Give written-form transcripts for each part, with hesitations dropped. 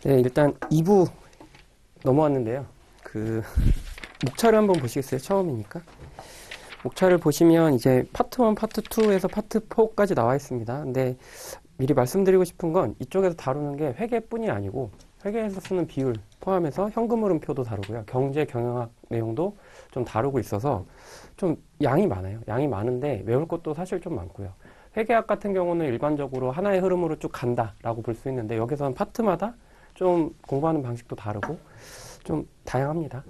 네, 일단 2부 넘어왔는데요. 목차를 한번 보시겠어요? 처음이니까. 목차를 보시면 이제 파트 1, 파트 2에서 파트 4까지 나와 있습니다. 근데 미리 말씀드리고 싶은 건 이쪽에서 다루는 게 회계뿐이 아니고 회계에서 쓰는 비율 포함해서 현금 흐름표도 다루고요. 경제 경영학 내용도 좀 다루고 있어서 좀 양이 많아요. 양이 많은데 외울 것도 사실 좀 많고요. 회계학 같은 경우는 일반적으로 하나의 흐름으로 쭉 간다라고 볼 수 있는데 여기서는 파트마다 좀 공부하는 방식도 다르고 좀 다양합니다.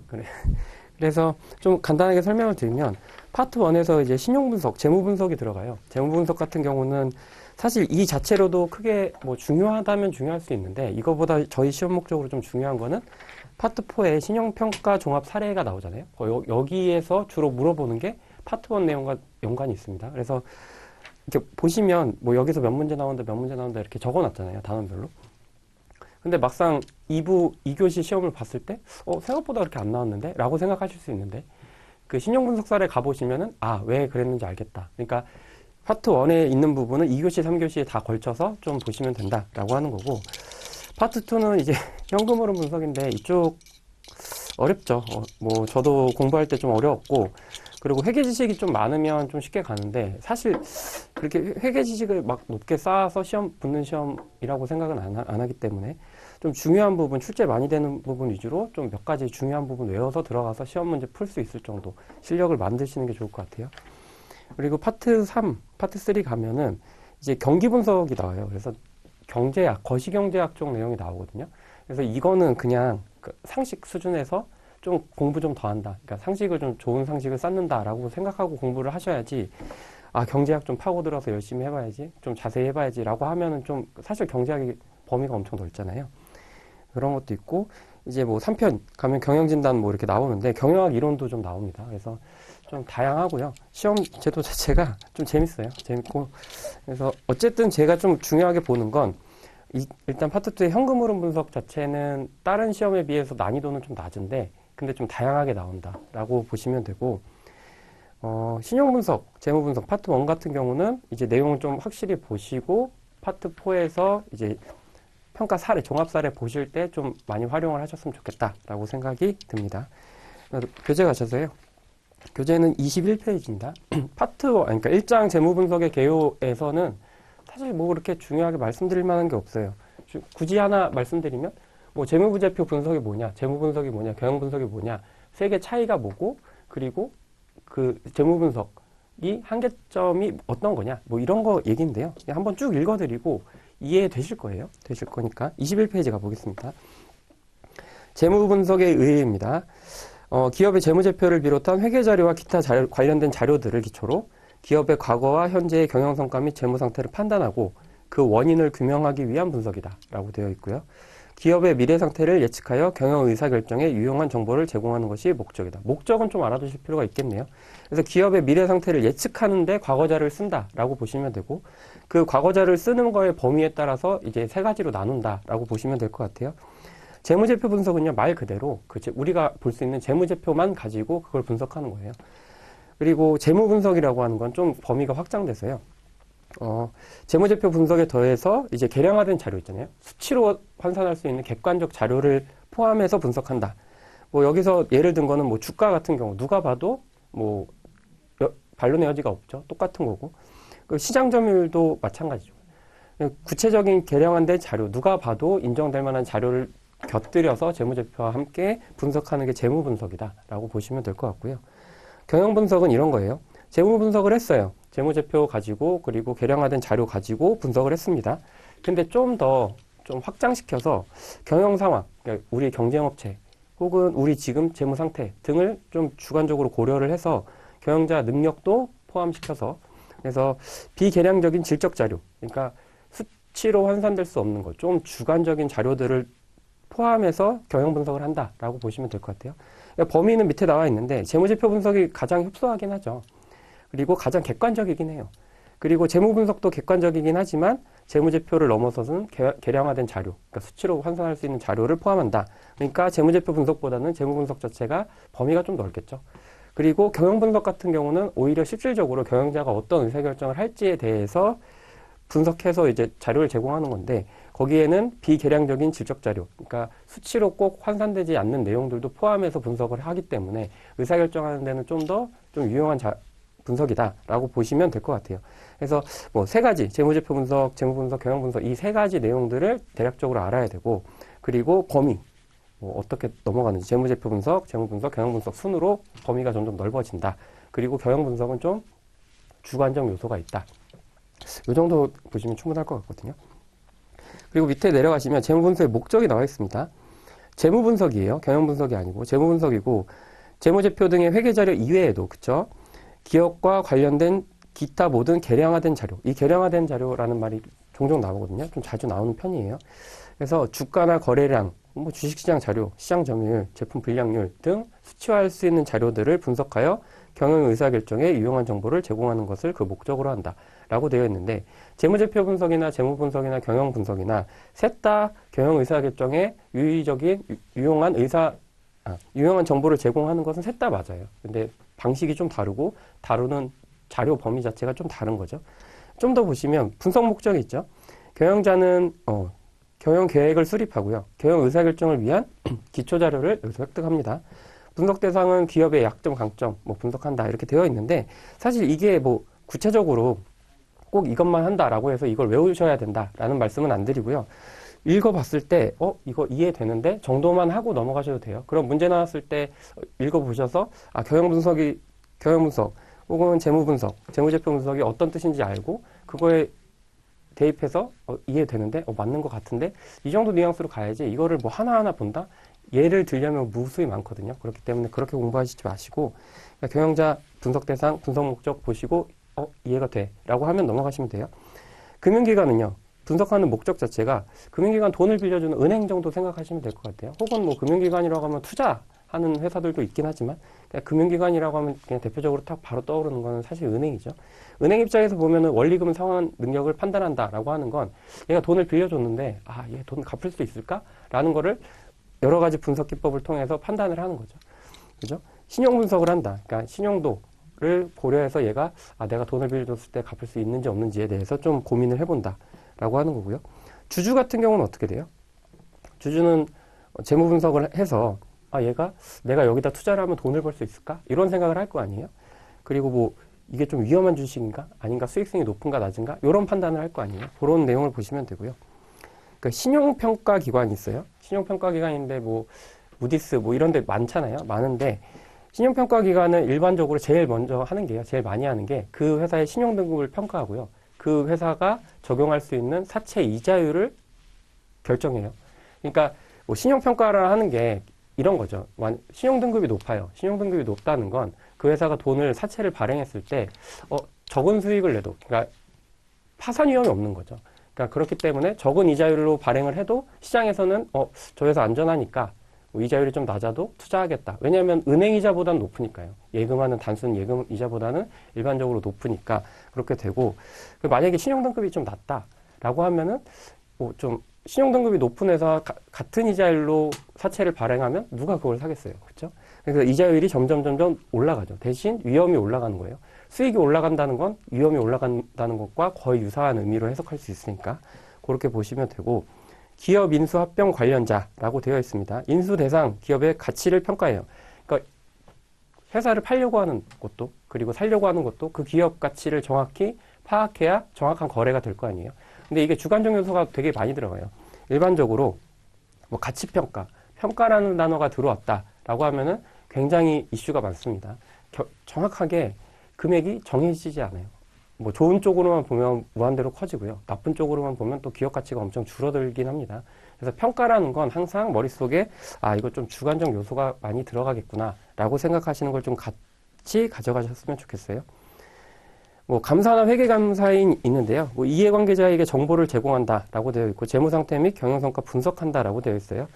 그래서 좀 간단하게 설명을 드리면 파트 1에서 이제 신용 분석, 재무 분석이 들어가요. 재무 분석 같은 경우는 사실 이 자체로도 크게 뭐 중요하다면 중요할 수 있는데 이거보다 저희 시험 목적으로 좀 중요한 거는 파트 4에 신용평가 종합 사례가 나오잖아요. 여기에서 주로 물어보는 게 파트 1 내용과 연관이 있습니다. 그래서 이렇게 보시면 뭐 여기서 몇 문제 나온다, 몇 문제 나온다 이렇게 적어놨잖아요. 단원별로. 근데 막상 2교시 시험을 봤을 때 생각보다 그렇게 안 나왔는데? 라고 생각하실 수 있는데 그 신용분석사를 가보시면은 왜 그랬는지 알겠다. 그러니까 파트 1에 있는 부분은 2교시, 3교시에 다 걸쳐서 좀 보시면 된다라고 하는 거고 파트 2는 이제 현금 흐름 분석인데 이쪽 어렵죠. 뭐 저도 공부할 때 좀 어려웠고 그리고 회계 지식이 좀 많으면 좀 쉽게 가는데 사실 그렇게 회계 지식을 막 높게 쌓아서 시험 붙는 시험이라고 생각은 안 하기 때문에 좀 중요한 부분, 출제 많이 되는 부분 위주로 좀 몇 가지 중요한 부분 외워서 들어가서 시험 문제 풀 수 있을 정도 실력을 만드시는 게 좋을 것 같아요. 그리고 파트 3, 파트 3 가면은 이제 경기 분석이 나와요. 그래서 경제학, 거시경제학 쪽 내용이 나오거든요. 그래서 이거는 그냥 상식 수준에서 좀 공부 좀 더 한다. 그러니까 상식을 좀 좋은 상식을 쌓는다라고 생각하고 공부를 하셔야지 경제학 좀 파고들어서 열심히 해봐야지 좀 자세히 해봐야지라고 하면은 좀 사실 경제학이 범위가 엄청 넓잖아요. 그런 것도 있고 이제 뭐 3편 가면 경영진단 뭐 이렇게 나오는데 경영학 이론도 좀 나옵니다. 그래서 좀 다양하고요. 시험 제도 자체가 좀 재밌어요. 재밌고 그래서 어쨌든 제가 좀 중요하게 보는 건 일단 파트 2의 현금 흐름 분석 자체는 다른 시험에 비해서 난이도는 좀 낮은데 근데 좀 다양하게 나온다라고 보시면 되고 신용 분석, 재무 분석 파트 1 같은 경우는 이제 내용을 좀 확실히 보시고 파트 4에서 이제 평가 사례, 종합 사례 보실 때 좀 많이 활용을 하셨으면 좋겠다라고 생각이 듭니다. 교재 가셔서요. 교재는 21페이지입니다. 파트 1, 그러니까 1장 재무 분석의 개요에서는 사실 뭐 그렇게 중요하게 말씀드릴 만한 게 없어요. 굳이 하나 말씀드리면 뭐 재무부제표 분석이 뭐냐, 재무 분석이 뭐냐, 경영 분석이 뭐냐, 세 개 차이가 뭐고, 그리고 그 재무 분석이 한계점이 어떤 거냐, 뭐 이런 거 얘기인데요. 한번 쭉 읽어드리고 이해되실 거예요. 되실 거니까 21페이지 가보겠습니다. 재무 분석의 의의입니다. 기업의 재무제표를 비롯한 회계자료와 기타 관련된 자료들을 기초로 기업의 과거와 현재의 경영성과 및 재무상태를 판단하고 그 원인을 규명하기 위한 분석이다 라고 되어 있고요. 기업의 미래 상태를 예측하여 경영 의사결정에 유용한 정보를 제공하는 것이 목적이다. 목적은 좀 알아두실 필요가 있겠네요. 그래서 기업의 미래 상태를 예측하는데 과거자를 쓴다라고 보시면 되고 그 과거자를 쓰는 거의 범위에 따라서 이제 세 가지로 나눈다라고 보시면 될 것 같아요. 재무제표 분석은요, 말 그대로 우리가 볼 수 있는 재무제표만 가지고 그걸 분석하는 거예요. 그리고 재무분석이라고 하는 건 좀 범위가 확장돼서요. 재무제표 분석에 더해서 이제 계량화된 자료 있잖아요. 수치로 환산할 수 있는 객관적 자료를 포함해서 분석한다. 뭐 여기서 예를 든 거는 뭐 주가 같은 경우 누가 봐도 뭐 반론의 여지가 없죠. 똑같은 거고. 그 시장 점유율도 마찬가지죠. 구체적인 계량화된 자료, 누가 봐도 인정될 만한 자료를 곁들여서 재무제표와 함께 분석하는 게 재무분석이다라고 보시면 될 것 같고요. 경영분석은 이런 거예요. 재무분석을 했어요. 재무제표 가지고 그리고 계량화된 자료 가지고 분석을 했습니다. 근데 좀 더 좀 확장시켜서 경영상황, 그러니까 우리 경쟁업체 혹은 우리 지금 재무상태 등을 좀 주관적으로 고려를 해서 경영자 능력도 포함시켜서 그래서 비계량적인 질적 자료, 그러니까 수치로 환산될 수 없는 것, 좀 주관적인 자료들을 포함해서 경영 분석을 한다라고 보시면 될 것 같아요. 그러니까 범위는 밑에 나와 있는데 재무제표 분석이 가장 협소하긴 하죠. 그리고 가장 객관적이긴 해요. 그리고 재무 분석도 객관적이긴 하지만 재무제표를 넘어서는 계량화된 자료, 그러니까 수치로 환산할 수 있는 자료를 포함한다. 그러니까 재무제표 분석보다는 재무 분석 자체가 범위가 좀 넓겠죠. 그리고 경영 분석 같은 경우는 오히려 실질적으로 경영자가 어떤 의사결정을 할지에 대해서 분석해서 이제 자료를 제공하는 건데 거기에는 비계량적인 질적 자료, 그러니까 수치로 꼭 환산되지 않는 내용들도 포함해서 분석을 하기 때문에 의사결정하는 데는 좀 더 좀 유용한 분석이다라고 보시면 될 것 같아요. 그래서 뭐 세 가지, 재무제표 분석, 재무 분석, 경영 분석 이 세 가지 내용들을 대략적으로 알아야 되고, 그리고 범위, 뭐 어떻게 넘어가는지, 재무제표 분석, 재무 분석, 경영 분석 순으로 범위가 점점 넓어진다. 그리고 경영 분석은 좀 주관적 요소가 있다. 이 정도 보시면 충분할 것 같거든요. 그리고 밑에 내려가시면 재무분석의 목적이 나와 있습니다. 재무분석이에요. 경영분석이 아니고 재무분석이고, 재무제표 등의 회계자료 이외에도, 그쵸? 기업과 관련된 기타 모든 계량화된 자료, 이 계량화된 자료라는 말이 종종 나오거든요. 좀 자주 나오는 편이에요. 그래서 주가나 거래량, 뭐 주식시장 자료, 시장 점유율, 제품 불량률 등 수치화할 수 있는 자료들을 분석하여 경영 의사결정에 유용한 정보를 제공하는 것을 그 목적으로 한다 라고 되어 있는데, 재무제표 분석이나 재무 분석이나 경영 분석이나 셋 다 경영 의사결정에 유용한 정보를 제공하는 것은 셋 다 맞아요. 근데 방식이 좀 다르고 다루는 자료 범위 자체가 좀 다른 거죠. 좀 더 보시면 분석 목적이 있죠. 경영자는 경영 계획을 수립하고요. 경영 의사결정을 위한 기초 자료를 여기서 획득합니다. 분석 대상은 기업의 약점, 강점 뭐 분석한다 이렇게 되어 있는데, 사실 이게 뭐 구체적으로 꼭 이것만 한다라고 해서 이걸 외우셔야 된다라는 말씀은 안 드리고요. 읽어봤을 때 이거 이해되는데 정도만 하고 넘어가셔도 돼요. 그럼 문제 나왔을 때 읽어보셔서 경영 분석 혹은 재무 분석, 재무제표 분석이 어떤 뜻인지 알고 그거에 대입해서 이해되는데 맞는 것 같은데 이 정도 뉘앙스로 가야지, 이거를 뭐 하나하나 본다? 예를 들려면 무수히 많거든요. 그렇기 때문에 그렇게 공부하시지 마시고, 그러니까 경영자 분석 대상, 분석 목적 보시고 이해가 돼 라고 하면 넘어가시면 돼요. 금융기관은요, 분석하는 목적 자체가 금융기관 돈을 빌려주는 은행 정도 생각하시면 될 것 같아요. 혹은 뭐 금융기관이라고 하면 투자하는 회사들도 있긴 하지만, 그냥 금융기관이라고 하면 그냥 대표적으로 딱 바로 떠오르는 건 사실 은행이죠. 은행 입장에서 보면은 원리금 상환 능력을 판단한다라고 하는 건 얘가 돈을 빌려줬는데 얘 돈 갚을 수 있을까? 라는 거를 여러 가지 분석 기법을 통해서 판단을 하는 거죠. 그죠? 신용 분석을 한다. 그러니까 신용도를 고려해서 얘가 내가 돈을 빌려줬을 때 갚을 수 있는지 없는지에 대해서 좀 고민을 해본다 라고 하는 거고요. 주주 같은 경우는 어떻게 돼요? 주주는 재무 분석을 해서 얘가 내가 여기다 투자를 하면 돈을 벌 수 있을까? 이런 생각을 할 거 아니에요? 그리고 뭐 이게 좀 위험한 주식인가? 아닌가? 수익성이 높은가 낮은가? 이런 판단을 할 거 아니에요? 그런 내용을 보시면 되고요. 그러니까 신용평가 기관이 있어요. 신용평가 기관인데 뭐 무디스 뭐 이런 데 많잖아요. 많은데 신용평가 기관은 일반적으로 제일 먼저 하는 게요. 제일 많이 하는 게 그 회사의 신용등급을 평가하고요. 그 회사가 적용할 수 있는 사채 이자율을 결정해요. 그러니까 뭐 신용평가를 하는 게 이런 거죠. 신용등급이 높아요. 신용등급이 높다는 건 그 회사가 돈을 사채를 발행했을 때 적은 수익을 내도, 그러니까 파산 위험이 없는 거죠. 그러니까 그렇기 때문에 적은 이자율로 발행을 해도 시장에서는 저 회사 안전하니까 뭐 이자율이 좀 낮아도 투자하겠다. 왜냐하면 은행 이자보다는 높으니까요. 예금하는 단순 예금 이자보다는 일반적으로 높으니까 그렇게 되고, 만약에 신용등급이 좀 낮다라고 하면은 뭐 좀 신용등급이 높은 회사 같은 이자율로 사채를 발행하면 누가 그걸 사겠어요. 그렇죠? 그래서 이자율이 점점 올라가죠. 대신 위험이 올라가는 거예요. 수익이 올라간다는 건 위험이 올라간다는 것과 거의 유사한 의미로 해석할 수 있으니까 그렇게 보시면 되고, 기업 인수 합병 관련자라고 되어 있습니다. 인수 대상 기업의 가치를 평가해요. 그러니까 회사를 팔려고 하는 것도 그리고 살려고 하는 것도 그 기업 가치를 정확히 파악해야 정확한 거래가 될 거 아니에요. 근데 이게 주관적 요소가 되게 많이 들어가요. 일반적으로 뭐 가치평가, 평가라는 단어가 들어왔다라고 하면은 굉장히 이슈가 많습니다. 정확하게 금액이 정해지지 않아요. 뭐 좋은 쪽으로만 보면 무한대로 커지고요. 나쁜 쪽으로만 보면 또 기업 가치가 엄청 줄어들긴 합니다. 그래서 평가라는 건 항상 머릿속에 이거 좀 주관적 요소가 많이 들어가겠구나 라고 생각하시는 걸 좀 같이 가져가셨으면 좋겠어요. 뭐 감사나 회계감사인 있는데요. 뭐 이해관계자에게 정보를 제공한다라고 되어 있고, 재무상태 및 경영성과 분석한다라고 되어 있어요.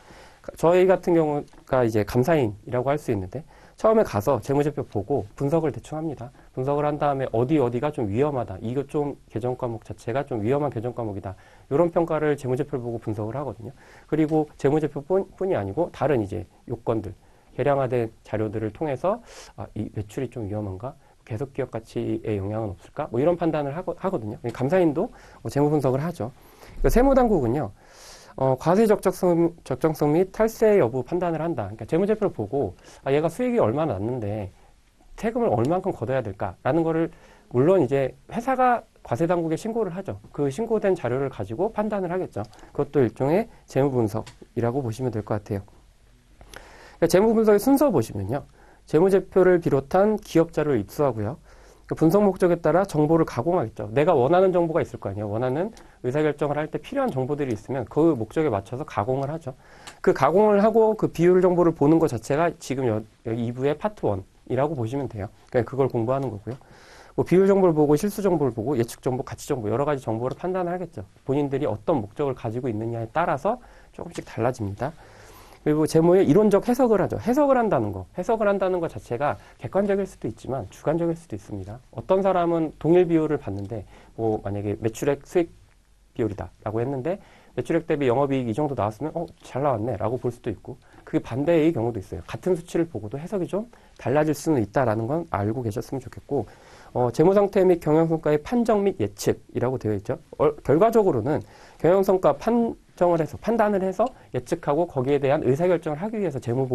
저희 같은 경우가 이제 감사인이라고 할 수 있는데, 처음에 가서 재무제표 보고 분석을 대충 합니다. 분석을 한 다음에 어디가 좀 위험하다. 이거 좀 계정 과목 자체가 좀 위험한 계정 과목이다. 이런 평가를 재무제표를 보고 분석을 하거든요. 그리고 재무제표뿐이 아니고 다른 이제 요건들, 계량화된 자료들을 통해서 이 매출이 좀 위험한가? 계속 기업 가치에 영향은 없을까? 뭐 이런 판단을 하거든요. 감사인도 재무 분석을 하죠. 그러니까 세무당국은요, 과세 적정성 및 탈세 여부 판단을 한다. 그러니까 재무제표를 보고 얘가 수익이 얼마나 났는데 세금을 얼만큼 걷어야 될까라는 거를 물론 이제 회사가 과세당국에 신고를 하죠. 그 신고된 자료를 가지고 판단을 하겠죠. 그것도 일종의 재무분석이라고 보시면 될 것 같아요. 그러니까 재무분석의 순서 보시면요. 재무제표를 비롯한 기업 자료를 입수하고요. 그 분석 목적에 따라 정보를 가공하겠죠. 내가 원하는 정보가 있을 거 아니에요. 원하는 의사결정을 할 때 필요한 정보들이 있으면 그 목적에 맞춰서 가공을 하죠. 그 가공을 하고 그 비율 정보를 보는 것 자체가 지금 여기 2부의 파트 1이라고 보시면 돼요. 그러니까 그걸 공부하는 거고요. 뭐 비율 정보를 보고 실수 정보를 보고 예측 정보, 가치 정보 여러 가지 정보를 판단을 하겠죠. 본인들이 어떤 목적을 가지고 있느냐에 따라서 조금씩 달라집니다. 그리고 재무의 이론적 해석을 하죠. 해석을 한다는 것 자체가 객관적일 수도 있지만 주관적일 수도 있습니다. 어떤 사람은 동일 비율을 봤는데 뭐 만약에 매출액 수익 비율이다라고 했는데 매출액 대비 영업이익 이 정도 나왔으면 잘 나왔네 라고 볼 수도 있고 그게 반대의 경우도 있어요. 같은 수치를 보고도 해석이 좀 달라질 수는 있다라는 건 알고 계셨으면 좋겠고 재무상태 및 경영성과의 판정 및 예측이라고 되어 있죠. 결과적으로는 경영성과 판단을 해서 예측하고 거기에 대한 의사결정을 하기 위해서 재무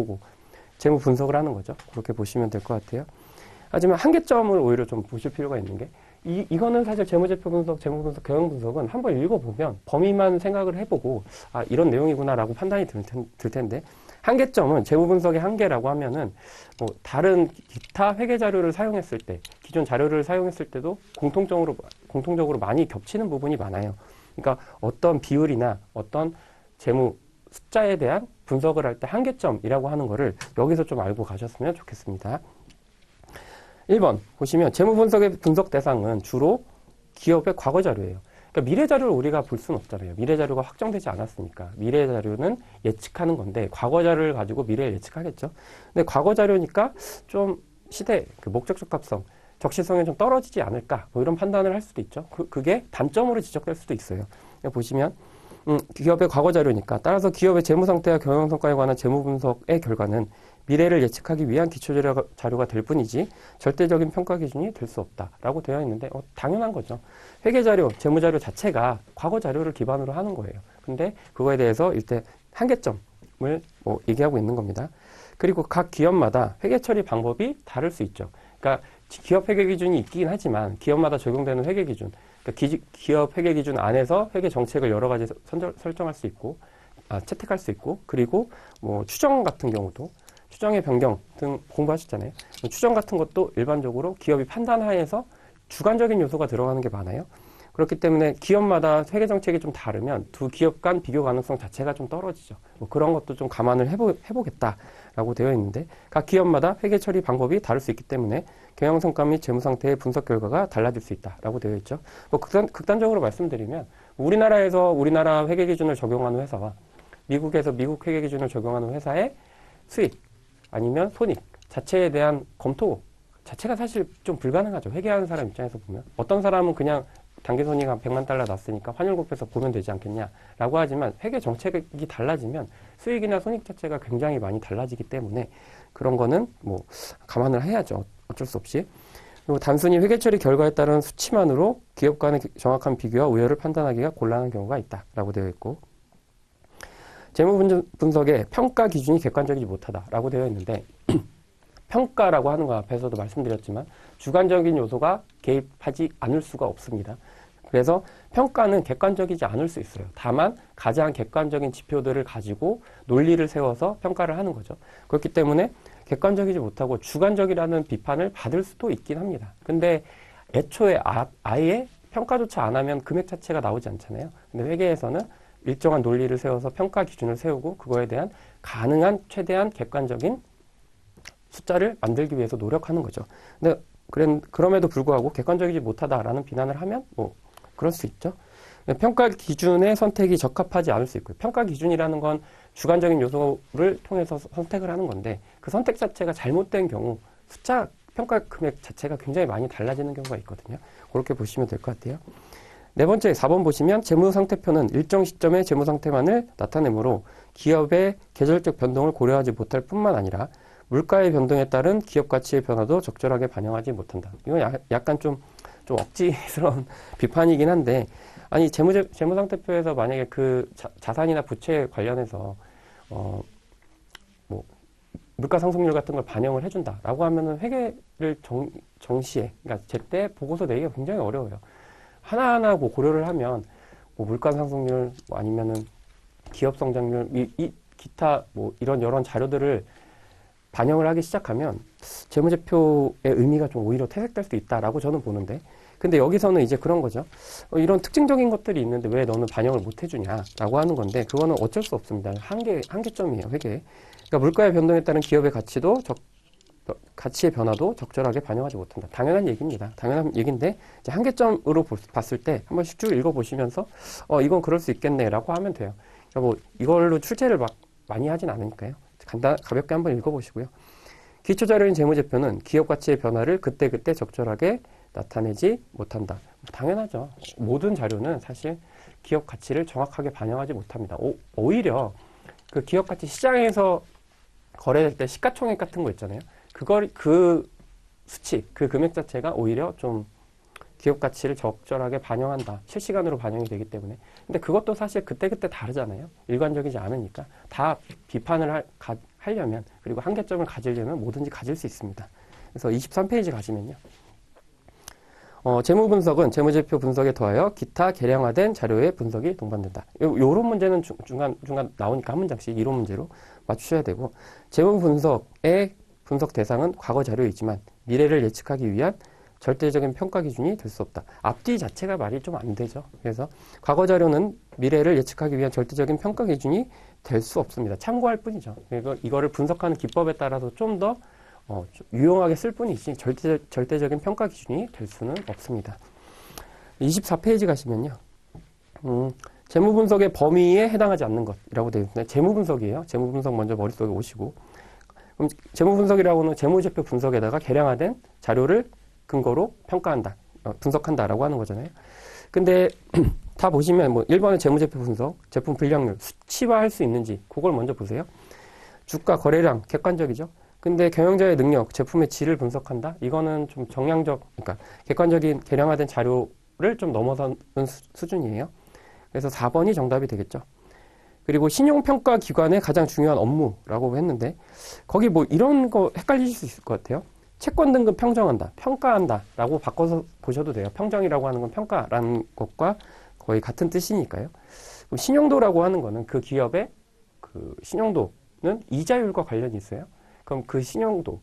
분석을 하는 거죠. 그렇게 보시면 될 것 같아요. 하지만 한계점을 오히려 좀 보실 필요가 있는 게 이거는 사실 재무제표 분석, 재무 분석, 경영 분석은 한번 읽어보면 범위만 생각을 해보고 이런 내용이구나라고 판단이 들 텐데 한계점은 재무 분석의 한계라고 하면은 뭐 다른 기타 회계 자료를 사용했을 때 기존 자료를 사용했을 때도 공통적으로 많이 겹치는 부분이 많아요. 그러니까 어떤 비율이나 어떤 재무 숫자에 대한 분석을 할 때 한계점이라고 하는 거를 여기서 좀 알고 가셨으면 좋겠습니다. 1번 보시면 재무 분석의 분석 대상은 주로 기업의 과거 자료예요. 그러니까 미래 자료를 우리가 볼 수는 없잖아요. 미래 자료가 확정되지 않았으니까. 미래 자료는 예측하는 건데 과거 자료를 가지고 미래를 예측하겠죠. 근데 과거 자료니까 좀 시대, 그 목적 적합성, 적시성이 좀 떨어지지 않을까 뭐 이런 판단을 할 수도 있죠. 그게 단점으로 지적될 수도 있어요. 보시면 기업의 과거 자료니까 따라서 기업의 재무 상태와 경영 성과에 관한 재무 분석의 결과는 미래를 예측하기 위한 기초 자료가 될 뿐이지 절대적인 평가 기준이 될 수 없다라고 되어 있는데 당연한 거죠. 회계 자료, 재무 자료 자체가 과거 자료를 기반으로 하는 거예요. 근데 그거에 대해서 일단 한계점을 얘기하고 있는 겁니다. 그리고 각 기업마다 회계 처리 방법이 다를 수 있죠. 그러니까 기업 회계 기준이 있긴 하지만 기업마다 적용되는 회계 기준, 그러니까 기업 회계 기준 안에서 회계 정책을 여러 가지 설정할 수 있고, 채택할 수 있고, 그리고 뭐 추정 같은 경우도 추정의 변경 등 공부하셨잖아요. 추정 같은 것도 일반적으로 기업이 판단하에서 주관적인 요소가 들어가는 게 많아요. 그렇기 때문에 기업마다 회계 정책이 좀 다르면 두 기업 간 비교 가능성 자체가 좀 떨어지죠. 뭐 그런 것도 좀 감안을 해보겠다라고 되어 있는데 각 기업마다 회계 처리 방법이 다를 수 있기 때문에 경영 성과 및 재무 상태의 분석 결과가 달라질 수 있다라고 되어 있죠. 뭐 극단적으로 말씀드리면 우리나라에서 우리나라 회계 기준을 적용하는 회사와 미국에서 미국 회계 기준을 적용하는 회사의 수익 아니면 손익 자체에 대한 검토 자체가 사실 좀 불가능하죠. 회계하는 사람 입장에서 보면 어떤 사람은 그냥 당기손익 한 100만 달러 났으니까 환율 곱해서 보면 되지 않겠냐라고 하지만 회계 정책이 달라지면 수익이나 손익 자체가 굉장히 많이 달라지기 때문에 그런 거는 뭐 감안을 해야죠. 어쩔 수 없이. 그리고 단순히 회계 처리 결과에 따른 수치만으로 기업 간의 정확한 비교와 우열을 판단하기가 곤란한 경우가 있다라고 되어 있고 재무 분석의 평가 기준이 객관적이지 못하다라고 되어 있는데 평가라고 하는 거 앞에서도 말씀드렸지만 주관적인 요소가 개입하지 않을 수가 없습니다. 그래서 평가는 객관적이지 않을 수 있어요. 다만 가장 객관적인 지표들을 가지고 논리를 세워서 평가를 하는 거죠. 그렇기 때문에 객관적이지 못하고 주관적이라는 비판을 받을 수도 있긴 합니다. 근데 애초에 아예 평가조차 안 하면 금액 자체가 나오지 않잖아요. 근데 회계에서는 일정한 논리를 세워서 평가 기준을 세우고 그거에 대한 가능한 최대한 객관적인 숫자를 만들기 위해서 노력하는 거죠. 근데 그럼에도 불구하고 객관적이지 못하다라는 비난을 하면 뭐 그럴 수 있죠. 평가 기준의 선택이 적합하지 않을 수 있고요. 평가 기준이라는 건 주관적인 요소를 통해서 선택을 하는 건데 그 선택 자체가 잘못된 경우 숫자 평가 금액 자체가 굉장히 많이 달라지는 경우가 있거든요. 그렇게 보시면 될 것 같아요. 네 번째 4번 보시면 재무상태표는 일정 시점의 재무상태만을 나타내므로 기업의 계절적 변동을 고려하지 못할 뿐만 아니라 물가의 변동에 따른 기업 가치의 변화도 적절하게 반영하지 못한다. 이건 약간 좀 억지스러운 비판이긴 한데 아니, 재무상태표에서 만약에 그 자산이나 부채 관련해서, 뭐, 물가 상승률 같은 걸 반영을 해준다라고 하면은 회계를 정시에, 그러니까 제때 보고서 내기가 굉장히 어려워요. 하나하나 뭐 고려를 하면, 뭐 물가 상승률, 뭐 아니면은 기업 성장률, 기타 뭐 이런 여러 자료들을 반영을 하기 시작하면 재무제표의 의미가 좀 오히려 퇴색될 수 있다라고 저는 보는데, 근데 여기서는 이제 그런 거죠. 이런 특징적인 것들이 있는데 왜 너는 반영을 못 해주냐라고 하는 건데, 그거는 어쩔 수 없습니다. 한계점이에요, 회계. 그러니까 물가의 변동에 따른 기업의 가치의 변화도 적절하게 반영하지 못한다. 당연한 얘기입니다. 당연한 얘기인데, 이제 한계점으로 봤을 때 한 번씩 쭉 읽어보시면서, 이건 그럴 수 있겠네라고 하면 돼요. 그러니까 뭐, 이걸로 출제를 막 많이 하진 않으니까요. 가볍게 한번 읽어보시고요. 기초자료인 재무제표는 기업 가치의 변화를 그때그때 적절하게 나타내지 못한다. 당연하죠. 모든 자료는 사실 기업 가치를 정확하게 반영하지 못합니다. 오히려 그 기업 가치 시장에서 거래될 때 시가총액 같은 거 있잖아요. 그 수치, 그 금액 자체가 오히려 좀 기업 가치를 적절하게 반영한다. 실시간으로 반영이 되기 때문에. 근데 그것도 사실 그때그때 다르잖아요. 일관적이지 않으니까. 다 비판을 하려면, 그리고 한계점을 가지려면 뭐든지 가질 수 있습니다. 그래서 23페이지 가시면요. 재무 분석은 재무제표 분석에 더하여 기타 개량화된 자료의 분석이 동반된다. 요런 문제는 중간 나오니까 한 문장씩 이론 문제로 맞추셔야 되고, 재무 분석의 분석 대상은 과거 자료이지만 미래를 예측하기 위한 절대적인 평가 기준이 될 수 없다. 앞뒤 자체가 말이 좀 안 되죠. 그래서 과거 자료는 미래를 예측하기 위한 절대적인 평가 기준이 될 수 없습니다. 참고할 뿐이죠. 그리고 이거를 분석하는 기법에 따라서 좀 더 유용하게 쓸 뿐이지 절대적인 평가 기준이 될 수는 없습니다. 24페이지 가시면요. 재무 분석의 범위에 해당하지 않는 것이라고 되어 있습니다. 재무 분석이에요. 재무 분석 먼저 머릿속에 오시고, 그럼 재무 분석이라고는 재무제표 분석에다가 개량화된 자료를 근거로 평가한다, 분석한다라고 하는 거잖아요. 근데 다 보시면 뭐 1번은 재무제표 분석, 제품 불량률, 수치화할 수 있는지 그걸 먼저 보세요. 주가, 거래량, 객관적이죠. 근데 경영자의 능력, 제품의 질을 분석한다? 이거는 좀 그러니까 객관적인 개량화된 자료를 좀 넘어서는 수준이에요. 그래서 4번이 정답이 되겠죠. 그리고 신용평가 기관의 가장 중요한 업무라고 했는데, 거기 뭐 이런 거 헷갈리실 수 있을 것 같아요. 채권 등급 평정한다, 평가한다 라고 바꿔서 보셔도 돼요. 평정이라고 하는 건 평가라는 것과 거의 같은 뜻이니까요. 신용도라고 하는 거는 그 기업의 그 신용도는 이자율과 관련이 있어요. 그럼 그 신용도,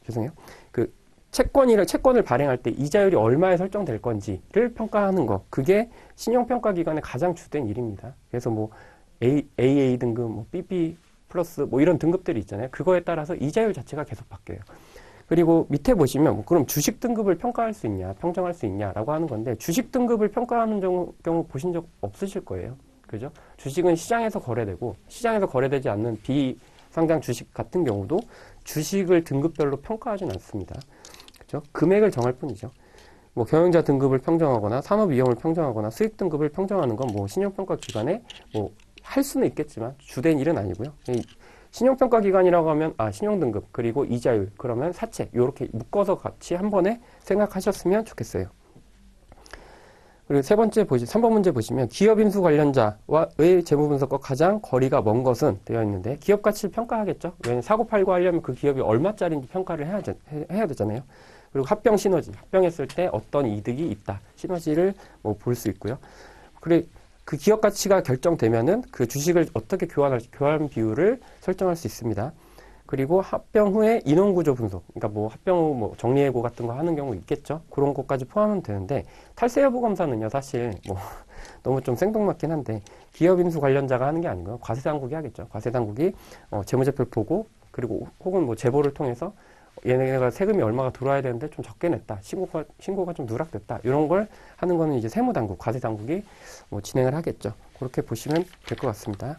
죄송해요. 그 채권을 발행할 때 이자율이 얼마에 설정될 건지를 평가하는 거. 그게 신용평가기관의 가장 주된 일입니다. 그래서 뭐 AA 등급, 뭐 BB 플러스 뭐 이런 등급들이 있잖아요. 그거에 따라서 이자율 자체가 계속 바뀌어요. 그리고 밑에 보시면 뭐 그럼 주식 등급을 평가할 수 있냐, 평정할 수 있냐라고 하는 건데, 주식 등급을 평가하는 경우 보신 적 없으실 거예요. 그죠? 주식은 시장에서 거래되고, 시장에서 거래되지 않는 비상장 주식 같은 경우도 주식을 등급별로 평가하진 않습니다. 그죠? 금액을 정할 뿐이죠. 뭐 경영자 등급을 평정하거나 산업 위험을 평정하거나 수익 등급을 평정하는 건 뭐 신용평가 기관에 뭐 할 수는 있겠지만 주된 일은 아니고요. 신용평가 기관이라고 하면 신용등급 그리고 이자율 그러면 사채 이렇게 묶어서 같이 한 번에 생각하셨으면 좋겠어요. 그리고 3번 문제 보시면 기업 인수 관련자와의 재무 분석과 가장 거리가 먼 것은 되어 있는데, 기업 가치를 평가하겠죠. 왜냐하면 사고 팔고 하려면 그 기업이 얼마짜리인지 평가를 해야 되잖아요. 그리고 합병 시너지, 합병했을 때 어떤 이득이 있다, 시너지를 뭐 볼 수 있고요. 그리고 그 기업 가치가 결정되면은 그 주식을 어떻게 교환 비율을 설정할 수 있습니다. 그리고 합병 후에 인원구조 분석, 그러니까 뭐 합병 후 뭐 정리해고 같은 거 하는 경우 있겠죠. 그런 것까지 포함하면 되는데, 탈세 여부 검사는요, 사실 뭐 너무 좀 생뚱맞긴 한데, 기업 인수 관련자가 하는 게 아니고요, 과세당국이 하겠죠. 과세당국이 재무제표를 보고, 그리고 혹은 뭐 제보를 통해서 얘네가 세금이 얼마가 들어와야 되는데 좀 적게 냈다, 신고가 좀 누락됐다, 이런 걸 하는 거는 이제 세무당국, 과세당국이 뭐 진행을 하겠죠. 그렇게 보시면 될 것 같습니다.